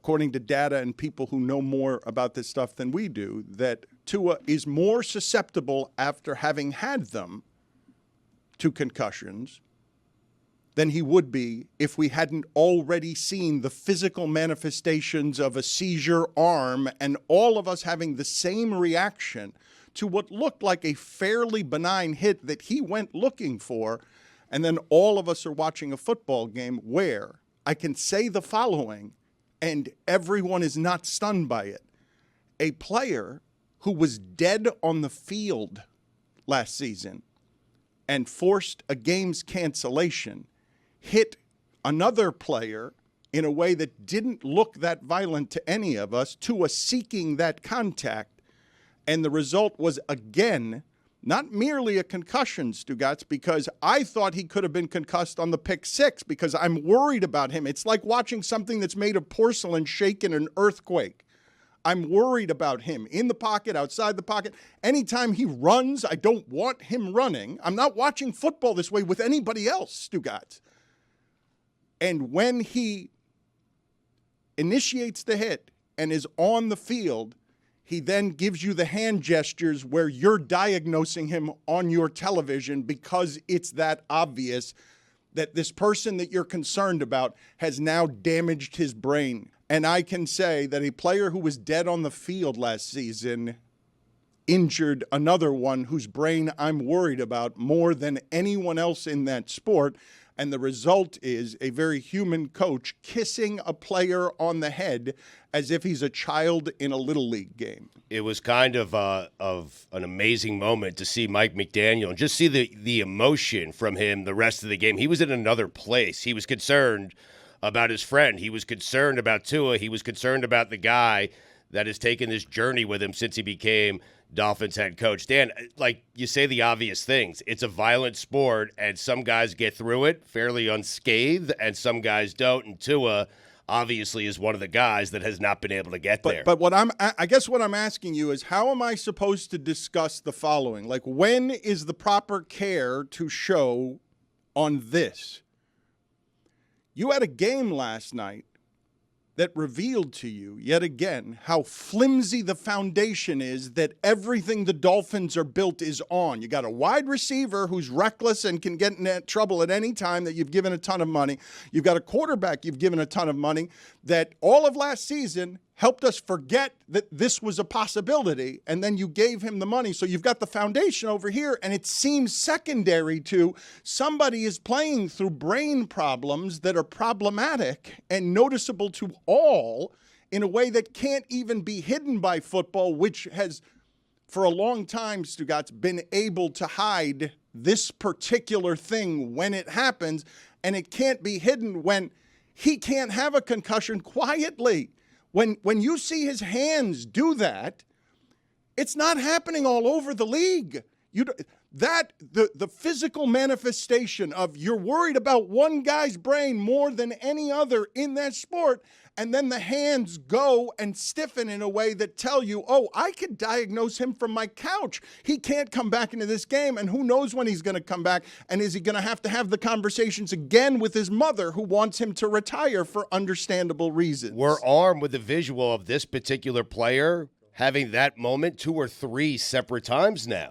according to data and people who know more about this stuff than we do, that Tua is more susceptible after having had them to concussions than he would be if we hadn't already seen the physical manifestations of a seizure arm and all of us having the same reaction to what looked like a fairly benign hit that he went looking for. And then all of us are watching a football game where I can say the following, and everyone is not stunned by it. A player who was dead on the field last season and forced a game's cancellation hit another player in a way that didn't look that violent to any of us, to a seeking that contact. And the result was, again, not merely a concussion, Stugotz, because I thought he could have been concussed on the pick six because I'm worried about him. It's like watching something that's made of porcelain shake in an earthquake. I'm worried about him in the pocket, outside the pocket. Anytime he runs, I don't want him running. I'm not watching football this way with anybody else, Stugotz. And when he initiates the hit and is on the field, he then gives you the hand gestures where you're diagnosing him on your television because it's that obvious that this person that you're concerned about has now damaged his brain. And I can say that a player who was dead on the field last season injured another one whose brain I'm worried about more than anyone else in that sport. And the result is a very human coach kissing a player on the head as if he's a child in a Little League game. It was kind of an amazing moment to see Mike McDaniel and just see the emotion from him the rest of the game. He was in another place. He was concerned about his friend. He was concerned about Tua. He was concerned about the guy that has taken this journey with him since he became Dolphins head coach. Dan, like you say the obvious things. It's a violent sport, and some guys get through it fairly unscathed, and some guys don't. And Tua obviously is one of the guys that has not been able to get there. But I guess what I'm asking you is, how am I supposed to discuss the following? Like, when is the proper care to show on this? You had a game last night that revealed to you, yet again, how flimsy the foundation is that everything the Dolphins are built is on. You got a wide receiver who's reckless and can get in trouble at any time that you've given a ton of money. You've got a quarterback you've given a ton of money that all of last season helped us forget that this was a possibility, and then you gave him the money. So you've got the foundation over here, and it seems secondary to somebody is playing through brain problems that are problematic and noticeable to all in a way that can't even be hidden by football, which has, for a long time, Stugotz, been able to hide this particular thing when it happens, and it can't be hidden when he can't have a concussion quietly. When you see his hands do that, it's not happening all over the league. The physical manifestation of you're worried about one guy's brain more than any other in that sport, and then the hands go and stiffen in a way that tell you, oh, I could diagnose him from my couch. He can't come back into this game, and who knows when he's going to come back, and is he going to have the conversations again with his mother who wants him to retire for understandable reasons. We're armed with the visual of this particular player having that moment 2 or 3 separate times now.